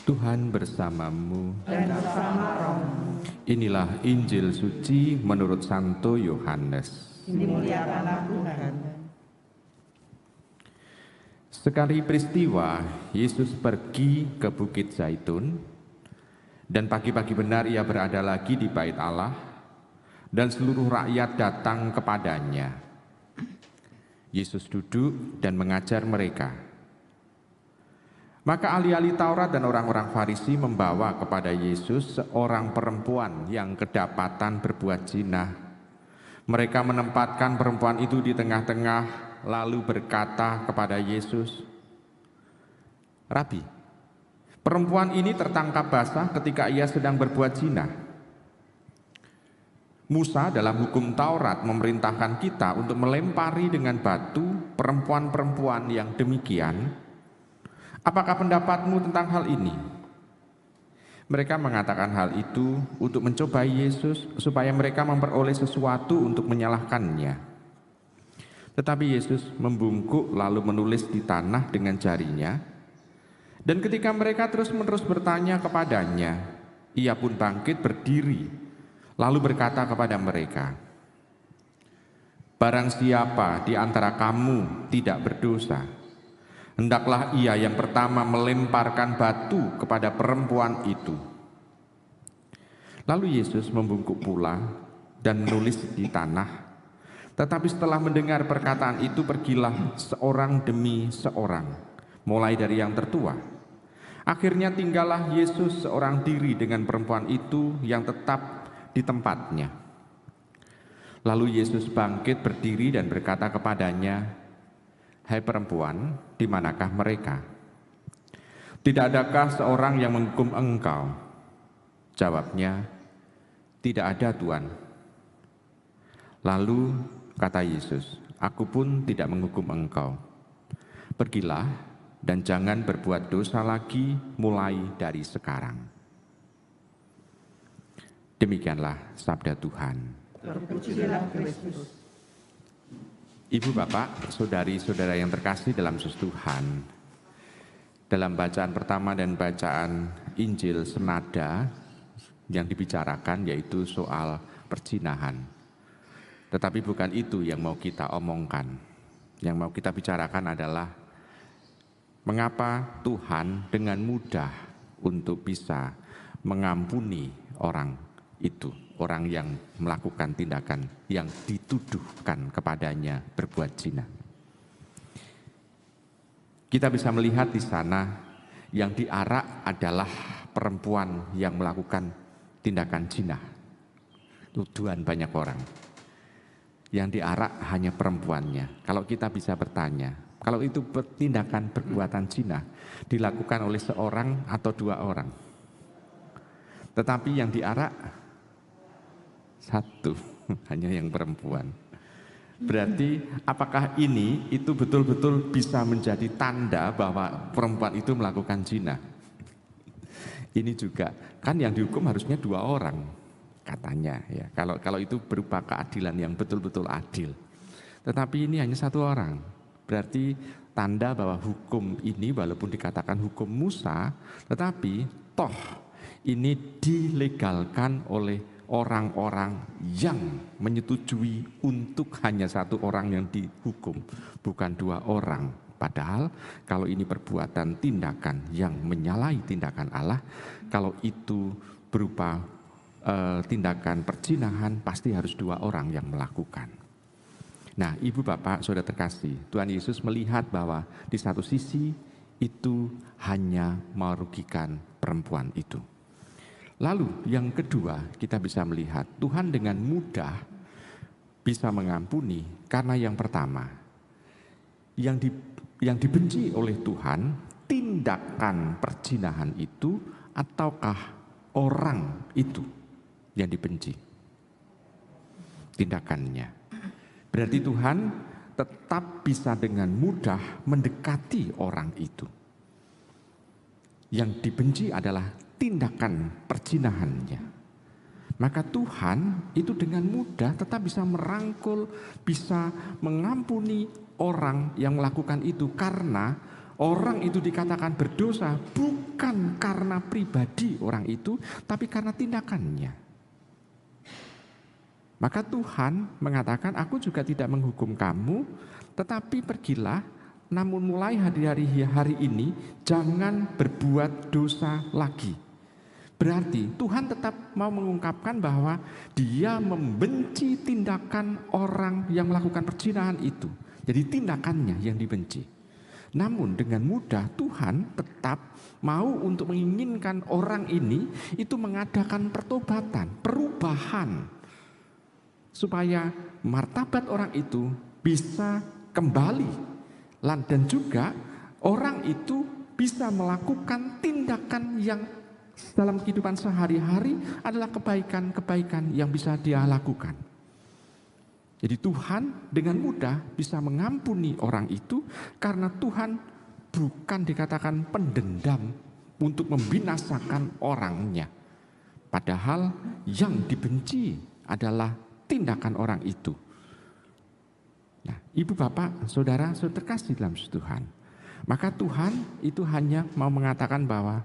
Tuhan bersamamu. Dan bersama rohmu. Inilah Injil suci menurut Santo Yohanes. Dimuliakanlah Tuhan. Sekali peristiwa, Yesus pergi ke Bukit Zaitun, dan pagi-pagi benar ia berada lagi di Bait Allah, dan seluruh rakyat datang kepadanya. Yesus duduk dan mengajar mereka. Maka ahli-ahli Taurat dan orang-orang Farisi membawa kepada Yesus seorang perempuan yang kedapatan berbuat zina. Mereka menempatkan perempuan itu di tengah-tengah, lalu berkata kepada Yesus, "Rabi, perempuan ini tertangkap basah ketika ia sedang berbuat zina. Musa dalam hukum Taurat memerintahkan kita untuk melempari dengan batu perempuan-perempuan yang demikian. Apakah pendapatmu tentang hal ini?" Mereka mengatakan hal itu untuk mencobai Yesus supaya mereka memperoleh sesuatu untuk menyalahkannya. Tetapi Yesus membungkuk lalu menulis di tanah dengan jarinya. Dan ketika mereka terus-menerus bertanya kepadanya, ia pun bangkit berdiri lalu berkata kepada mereka, "Barang siapa di antara kamu tidak berdosa, hendaklah ia yang pertama melemparkan batu kepada perempuan itu." Lalu Yesus membungkuk pula dan menulis di tanah. Tetapi setelah mendengar perkataan itu, pergilah seorang demi seorang, mulai dari yang tertua. Akhirnya tinggallah Yesus seorang diri dengan perempuan itu yang tetap di tempatnya. Lalu Yesus bangkit berdiri dan berkata kepadanya, "Hai perempuan, di manakah mereka? Tidak adakah seorang yang menghukum engkau?" Jawabnya, "Tidak ada, Tuhan." Lalu kata Yesus, "Aku pun tidak menghukum engkau. Pergilah dan jangan berbuat dosa lagi mulai dari sekarang." Demikianlah sabda Tuhan. Terpujilah Kristus. Ibu, Bapak, saudari-saudara yang terkasih dalam Yesus Tuhan, dalam bacaan pertama dan bacaan Injil senada yang dibicarakan yaitu soal perzinahan. Tetapi bukan itu yang mau kita omongkan. Yang mau kita bicarakan adalah mengapa Tuhan dengan mudah untuk bisa mengampuni orang itu, orang yang melakukan tindakan yang dituduhkan kepadanya berbuat zina. Kita bisa melihat di sana yang diarak adalah perempuan yang melakukan tindakan zina. Tuduhan banyak orang. Yang diarak hanya perempuannya. Kalau kita bisa bertanya, kalau itu tindakan perbuatan zina dilakukan oleh seorang atau dua orang. Tetapi yang diarak satu, hanya yang perempuan. Berarti apakah ini itu betul-betul bisa menjadi tanda bahwa perempuan itu melakukan zina? Ini juga kan yang dihukum harusnya dua orang katanya ya. Kalau itu berupa keadilan yang betul-betul adil. Tetapi ini hanya satu orang. Berarti tanda bahwa hukum ini walaupun dikatakan hukum Musa, tetapi toh ini dilegalkan oleh orang-orang yang menyetujui untuk hanya satu orang yang dihukum, bukan dua orang. Padahal kalau ini perbuatan tindakan yang menyalahi tindakan Allah, kalau itu berupa tindakan perzinahan, pasti harus dua orang yang melakukan. Nah, Ibu, Bapak, Saudara terkasih, Tuhan Yesus melihat bahwa di satu sisi itu hanya merugikan perempuan itu. Lalu yang kedua, kita bisa melihat Tuhan dengan mudah bisa mengampuni karena yang pertama, yang dibenci oleh Tuhan, tindakan perzinahan itu ataukah orang itu yang dibenci tindakannya. Berarti Tuhan tetap bisa dengan mudah mendekati orang itu. Yang dibenci adalah tindakan perzinahannya. Maka Tuhan itu dengan mudah tetap bisa merangkul, bisa mengampuni orang yang melakukan itu karena Orang itu dikatakan berdosa bukan karena pribadi orang itu, tapi karena tindakannya. Maka Tuhan mengatakan, aku juga tidak menghukum kamu, tetapi pergilah, namun mulai hari ini jangan berbuat dosa lagi. Berarti Tuhan tetap mau mengungkapkan bahwa Dia membenci tindakan orang yang melakukan perzinahan itu. Jadi tindakannya yang dibenci. Namun dengan mudah Tuhan tetap mau untuk menginginkan orang ini itu mengadakan pertobatan, perubahan. Supaya martabat orang itu bisa kembali. Dan juga orang itu bisa melakukan tindakan yang dalam kehidupan sehari-hari adalah kebaikan-kebaikan yang bisa dia lakukan. Jadi Tuhan dengan mudah bisa mengampuni orang itu karena Tuhan bukan dikatakan pendendam untuk membinasakan orangnya. Padahal yang dibenci adalah tindakan orang itu. Nah, Ibu Bapak, Saudara, saudara terkasih dalam Tuhan. Maka Tuhan itu hanya mau mengatakan bahwa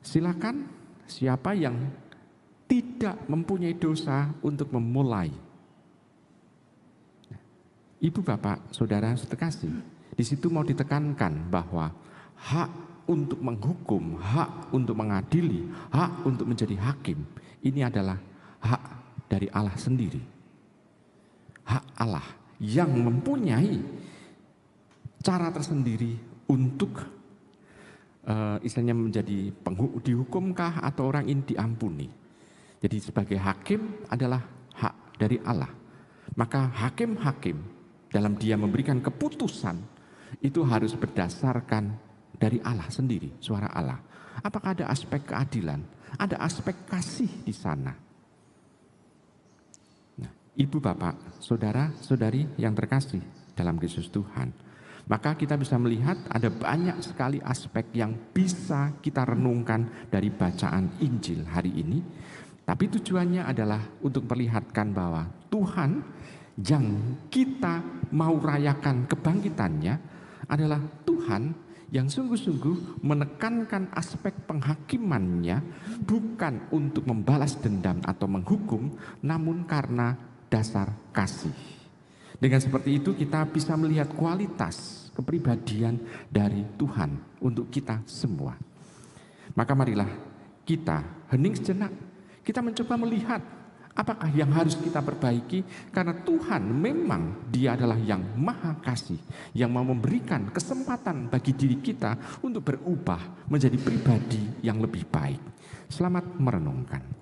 silakan siapa yang tidak mempunyai dosa untuk memulai. Ibu Bapak, Saudara terkasih, di situ mau ditekankan bahwa hak untuk menghukum, hak untuk mengadili, hak untuk menjadi hakim, ini adalah hak dari Allah sendiri. Hak Allah yang mempunyai cara tersendiri untuk istilahnya menjadi dihukumkah atau orang ini diampuni. Jadi sebagai hakim adalah hak dari Allah. Maka hakim-hakim dalam dia memberikan keputusan itu harus berdasarkan dari Allah sendiri, suara Allah. Apakah ada aspek keadilan? Ada aspek kasih di sana. Nah, Ibu Bapak, Saudara, Saudari yang terkasih dalam Yesus Tuhan. Maka kita bisa melihat ada banyak sekali aspek yang bisa kita renungkan dari bacaan Injil hari ini. Tapi tujuannya adalah untuk memperlihatkan bahwa Tuhan yang kita mau rayakan kebangkitannya adalah Tuhan yang sungguh-sungguh menekankan aspek penghakimannya bukan untuk membalas dendam atau menghukum, namun karena dasar kasih. Dengan seperti itu kita bisa melihat kualitas kepribadian dari Tuhan untuk kita semua. Maka marilah kita hening sejenak, kita mencoba melihat apakah yang harus kita perbaiki, karena Tuhan memang Dia adalah yang maha kasih, yang mau memberikan kesempatan bagi diri kita untuk berubah menjadi pribadi yang lebih baik. Selamat merenungkan.